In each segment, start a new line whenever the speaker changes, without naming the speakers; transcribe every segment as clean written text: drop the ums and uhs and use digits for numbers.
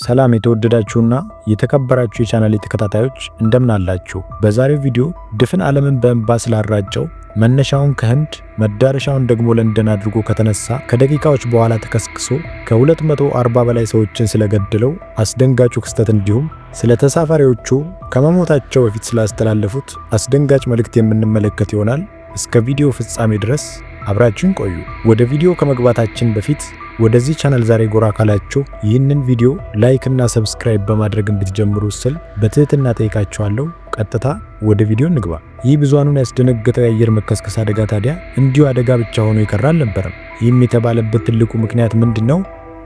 ሰላም የተወደዳችሁና የተከበራችሁ የቻናሌ ተከታታዮች እንደምን አላችሁ? በዛሬው ቪዲዮ ድፍን ዓለምን በእንባ ስላራጨው መነሻውን ከህንድ መዳረሻውን ደግሞ ለንደን አድርጎ ከተነሳ ከደቂቃዎች በኋላ ተከስክሶ ከ240 በላይ ሰዎችን ስለገደለው አስደንጋጩ ክስተት እንዲሁም ስለ ተሳፋሪዎቹ ከመሞታቸው በፊት ስላስተላለፉት አስደንጋጭ መልእክት የምንመለከት ይሆናል። እስከ ቪዲዮ ፍጻሜ ድረስ አብራችሁን ቆዩ። ወደ ቪዲዮ ከመግባታችን በፊት ወደዚህ ቻናል ዛሬ ጎራ ካላችሁ ይህንን ቪዲዮ ላይክ እና ሰብስክራይብ በማድረግ እንድትጀምሩ ስል በትህትና ጠይቃችኋለሁ። ቀጥታ ወደ ቪዲዮ እንግባ። ይህ ብዙሃኑን ያስደነገጠው የአየር መከስከስ አደጋ ታዲያ እንዲሁ አደጋ ብቻ ሆኖ ይቀር አልነበረም። ይህም የተባለበት ትልቁ ምክንያት ምንድነው?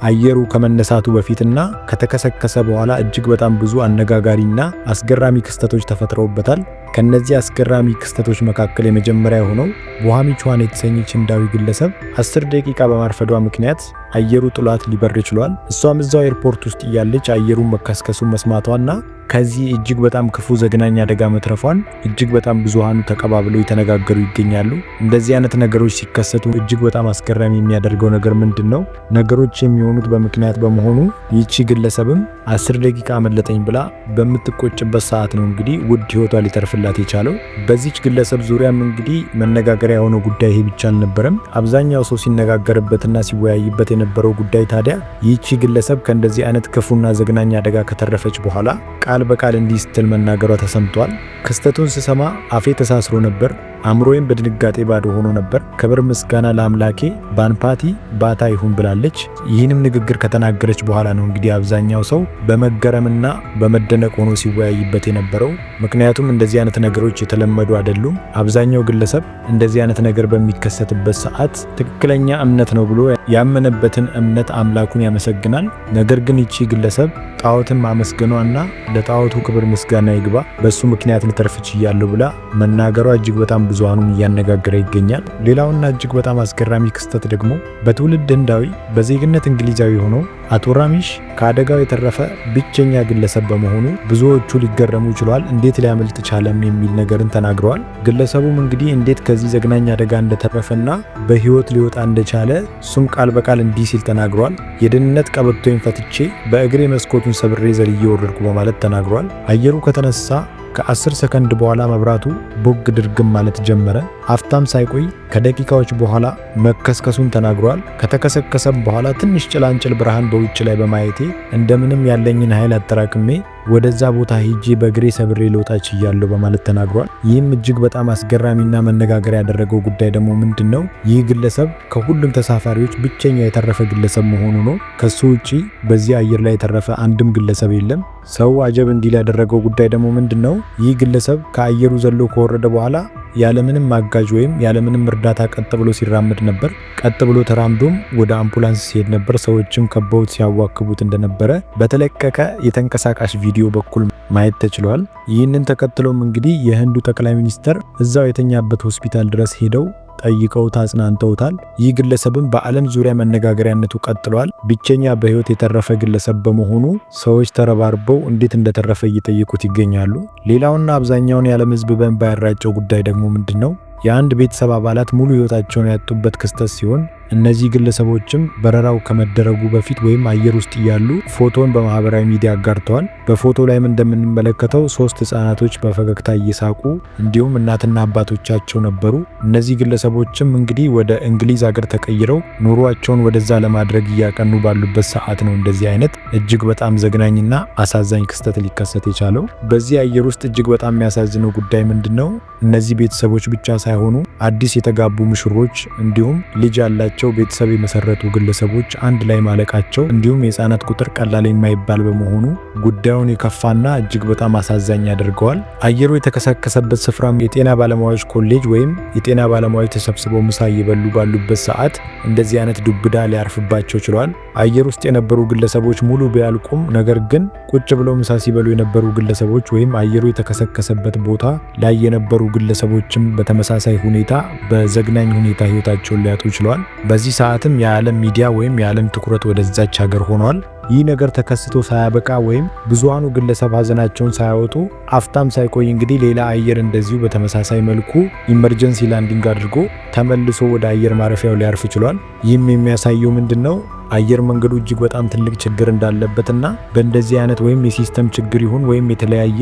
አየሩ ከመነሳቱ በፊትና ከተከሰከሰ በኋላ እጅግ በጣም ብዙ አነጋጋሪና አስገራሚ ክስተቶች ተፈጥረውበታል። ከነዚህ አስገራሚ ክስተቶች መካከል የመጀመሪያ ሆነው ቦሃሚ ቹዋን የተሰኘች ህንዳዊ ግለሰብ 10 ደቂቃ በማርፈዷ ምክንያት አየሩ ጥሏት ሊበር ችሏል። እሷም እዛው ኤርፖርት ውስጥ እያለች አየሩን መከስከሱን መስማቷና ከዚህ እጅግ በጣም ክፉ ዘግናኝ አደጋ መትረፏን እጅግ በጣም ብዙሃኑ ተቀባብለው የተነጋገሩ ይገኛሉ። እንደዚህ አይነት ነገሮች ሲከሰቱ እጅግ በጣም አስገራሚ የሚያደርገው ነገር ምንድነው? ነገሮች የሚሆኑት በምክንያት በመሆኑ ይቺ ግለሰብም 10 ደቂቃ አመለጠኝ ብላ በምትቆጭበት ሰዓት ነው እንግዲህ ውድ ህይወቷ ሊተርፍላት የቻለው። በዚች ግለሰብ ዙሪያም እንግዲህ መነጋገሪያ የሆነው ጉዳይ ይሄ ብቻ አልነበረም። አብዛኛው ሰው ሲነጋገርበትና ሲወያይበት የነበረው ጉዳይ ታዲያ ይቺ ግለሰብ ከእንደዚህ አይነት ክፉና ዘግናኝ አደጋ ከተረፈች በኋላ ቃል በቃል እንዲህ ስትል መናገሯ ተሰምቷል። ክስተቱን ስሰማ አፌ ተሳስሮ ነበር፣ አእምሮዬም በድንጋጤ ባዶ ሆኖ ነበር። ክብር ምስጋና ለአምላኬ ባንፓቲ ባታ ይሁን ብላለች። ይህንም ንግግር ከተናገረች በኋላ ነው እንግዲህ አብዛኛው ሰው በመገረምና በመደነቅ ሆኖ ሲወያይበት የነበረው። ምክንያቱም እንደዚህ አይነት ነገሮች የተለመዱ አይደሉም። አብዛኛው ግለሰብ እንደዚህ አይነት ነገር በሚከሰትበት ሰዓት ትክክለኛ እምነት ነው ብሎ ያመነበትን እምነት አምላኩን ያመሰግናል። ነገር ግን ይቺ ግለሰብ ጣዖትን ማመስገኗና ለጣዖቱ ክብር ምስጋና ይግባ በሱ ምክንያት ልተርፍ ችያለሁ ብላ መናገሯ እጅግ በጣም ብዙሃኑን እያነጋገረ ይገኛል። ሌላውና እጅግ በጣም አስገራሚ ክስተት ደግሞ በትውልድ ህንዳዊ በዜግነት እንግሊዛዊ ሆኖ አቶ ራሚሽ ከአደጋው የተረፈ ብቸኛ ግለሰብ በመሆኑ ብዙዎቹ ሊገረሙ ችሏል። እንዴት ሊያመልጥ ቻለም የሚል ነገርን ተናግረዋል። ግለሰቡም እንግዲህ እንዴት ከዚህ ዘግናኝ አደጋ እንደተረፈና በህይወት ሊወጣ እንደቻለ እሱም ቃል በቃል እንዲህ ሲል ተናግሯል። የደህንነት ቀበቶን ፈትቼ በእግሬ መስኮቱን ሰብሬ ዘልዬ ወረድኩ በማለት ተናግሯል። አየሩ ከተነሳ ከ10 ሰከንድ በኋላ መብራቱ ቦግ ድርግም ማለት ጀመረ። አፍታም ሳይቆይ ከደቂቃዎች በኋላ መከስከሱን ተናግሯል። ከተከሰከሰም በኋላ ትንሽ ጭላንጭል ብርሃን በውጭ ላይ በማየቴ እንደምንም ያለኝን ኃይል አጠራቅሜ ወደዛ ቦታ ሄጄ በእግሬ ሰብሬ ልወጣ ችያለሁ በማለት ተናግሯል። ይህም እጅግ በጣም አስገራሚና መነጋገር ያደረገው ጉዳይ ደግሞ ምንድነው? ይህ ግለሰብ ከሁሉም ተሳፋሪዎች ብቸኛ የተረፈ ግለሰብ መሆኑ ነው። ከሱ ውጪ በዚህ አየር ላይ የተረፈ አንድም ግለሰብ የለም። ሰው አጀብ እንዲል ያደረገው ጉዳይ ደግሞ ምንድነው? ይህ ግለሰብ ከአየሩ ዘሎ ከወረደ በኋላ ያለምንም አጋዥ ወይም ያለምንም እርዳታ ቀጥ ብሎ ሲራመድ ነበር። ቀጥ ብሎ ተራምዶም ወደ አምቡላንስ ሲሄድ ነበር። ሰዎችም ከበውት ሲያዋክቡት እንደነበረ በተለቀቀ የተንቀሳቃሽ ቪዲዮ በኩል ማየት ተችሏል። ይህንን ተከትሎም እንግዲህ የህንዱ ጠቅላይ ሚኒስተር እዛው የተኛበት ሆስፒታል ድረስ ሄደው ጠይቀውት አጽናንተውታል። ይህ ግለሰብም በዓለም ዙሪያ መነጋገሪያነቱ ቀጥሏል። ብቸኛ በህይወት የተረፈ ግለሰብ በመሆኑ ሰዎች ተረባርበው እንዴት እንደተረፈ እየጠየቁት ይገኛሉ። ሌላውና አብዛኛውን የዓለም ህዝብ በእንባ ያራጨው ጉዳይ ደግሞ ምንድነው? የአንድ ቤተሰብ አባላት ሙሉ ህይወታቸውን ያጡበት ክስተት ሲሆን እነዚህ ግለሰቦችም በረራው ከመደረጉ በፊት ወይም አየር ውስጥ እያሉ ፎቶን በማህበራዊ ሚዲያ አጋርተዋል። በፎቶ ላይም እንደምንመለከተው 3 ህጻናቶች በፈገግታ እየሳቁ እንዲሁም እናትና አባቶቻቸው ነበሩ። እነዚህ ግለሰቦችም እንግዲህ ወደ እንግሊዝ ሀገር ተቀይረው ኑሯቸውን ወደዛ ለማድረግ እያቀኑ ባሉበት ሰዓት ነው እንደዚህ አይነት እጅግ በጣም ዘግናኝና አሳዛኝ ክስተት ሊከሰት የቻለው። በዚህ አየር ውስጥ እጅግ በጣም የሚያሳዝነው ጉዳይ ምንድነው? እነዚህ ቤተሰቦች ብቻ ሳይሆኑ አዲስ የተጋቡ ሙሽሮች እንዲሁም ልጅ ያላቸው ቤተሰብ የመሰረቱ ግለሰቦች አንድ ላይ ማለቃቸው እንዲሁም የህፃናት ቁጥር ቀላል የማይባል በመሆኑ ጉዳዩን የከፋና እጅግ በጣም አሳዛኝ ያደርገዋል። አየሩ የተከሰከሰበት ስፍራም የጤና ባለሙያዎች ኮሌጅ ወይም የጤና ባለሙያዎች ተሰብስበው ምሳ እየበሉ ባሉበት ሰዓት እንደዚህ አይነት ዱብዳ ሊያርፍባቸው ችሏል። አየር ውስጥ የነበሩ ግለሰቦች ሙሉ ቢያልቁም ነገር ግን ቁጭ ብለው ምሳ ሲበሉ የነበሩ ግለሰቦች ወይም አየሩ የተከሰከሰበት ቦታ ላይ የነበሩ ግለሰቦችም በተመሳሳይ ሁኔታ በዘግናኝ ሁኔታ ህይወታቸውን ሊያጡ ችሏል። በዚህ ሰዓትም የዓለም ሚዲያ ወይም የዓለም ትኩረት ወደዛች ሀገር ሆኗል። ይህ ነገር ተከስቶ ሳያበቃ ወይም ብዙሃኑ ግለሰብ ሀዘናቸውን ሳያወጡ አፍታም ሳይቆይ እንግዲህ ሌላ አየር እንደዚሁ በተመሳሳይ መልኩ ኢመርጀንሲ ላንዲንግ አድርጎ ተመልሶ ወደ አየር ማረፊያው ሊያርፍ ችሏል። ይህም የሚያሳየው ምንድነው? አየር መንገዱ እጅግ በጣም ትልቅ ችግር እንዳለበትና በእንደዚህ አይነት ወይም የሲስተም ችግር ይሁን ወይም የተለያየ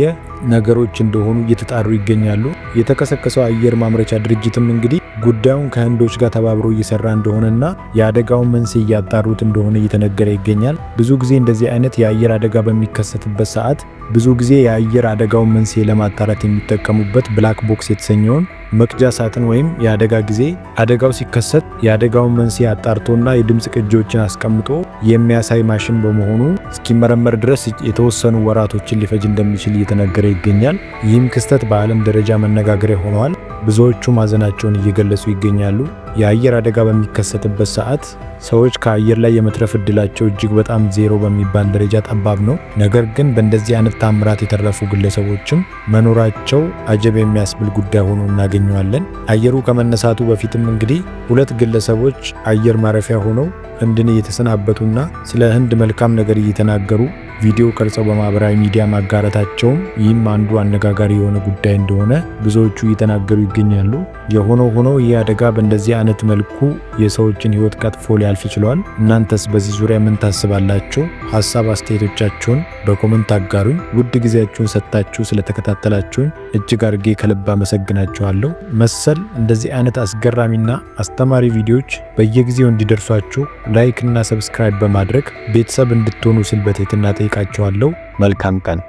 ነገሮች እንደሆኑ እየተጣሩ ይገኛሉ። የተከሰከሰው አየር ማምረቻ ድርጅትም እንግዲህ ጉዳዩን ከህንዶች ጋር ተባብሮ እየሰራ እንደሆነና የአደጋውን መንስኤ እያጣሩት እንደሆነ እየተነገረ ይገኛል። ብዙ ጊዜ እንደዚህ አይነት የአየር አደጋ በሚከሰትበት ሰዓት ብዙ ጊዜ የአየር አደጋውን መንስኤ ለማጣራት የሚጠቀሙበት ብላክ ቦክስ የተሰኘውን መቅጃ ሳጥን ወይም የአደጋ ጊዜ አደጋው ሲከሰት የአደጋውን መንስኤ አጣርቶና የድምፅ ቅጂዎችን አስቀምጦ የሚያሳይ ማሽን በመሆኑ እስኪመረመር ድረስ የተወሰኑ ወራቶችን ሊፈጅ እንደሚችል እየተነገረ ይገኛል። ይህም ክስተት በዓለም ደረጃ መነጋገሪያ ሆኗል። ብዙዎቹ ማዘናቸውን እየገለጹ ይገኛሉ። የአየር አደጋ በሚከሰትበት ሰዓት ሰዎች ከአየር ላይ የመትረፍ እድላቸው እጅግ በጣም ዜሮ በሚባል ደረጃ ጠባብ ነው። ነገር ግን በእንደዚህ አይነት ታምራት የተረፉ ግለሰቦችም መኖራቸው አጀብ የሚያስብል ጉዳይ ሆኖ እናገኘዋለን። አየሩ ከመነሳቱ በፊትም እንግዲህ ሁለት ግለሰቦች አየር ማረፊያ ሆነው ህንድን እየተሰናበቱና ስለ ህንድ መልካም ነገር እየተናገሩ ቪዲዮ ቀርጸው በማህበራዊ ሚዲያ ማጋራታቸውም ይህም አንዱ አነጋጋሪ የሆነ ጉዳይ እንደሆነ ብዙዎቹ እየተናገሩ ይገኛሉ። የሆነው ሆኖ ይህ አደጋ በእንደዚህ አይነት መልኩ የሰዎችን ህይወት ቀጥፎ ሊያልፍ ችሏል። እናንተስ በዚህ ዙሪያ ምን ታስባላችሁ? ሀሳብ አስተያየቶቻችሁን በኮመንት አጋሩኝ። ውድ ጊዜያችሁን ሰጥታችሁ ስለተከታተላችሁኝ እጅግ አድርጌ ከልብ አመሰግናችኋለሁ። መሰል እንደዚህ አይነት አስገራሚና አስተማሪ ቪዲዮዎች በየጊዜው እንዲደርሷችሁ ላይክ እና ሰብስክራይብ በማድረግ ቤተሰብ እንድትሆኑ ስል በትህትና ጠይቃችኋለሁ። መልካም ቀን።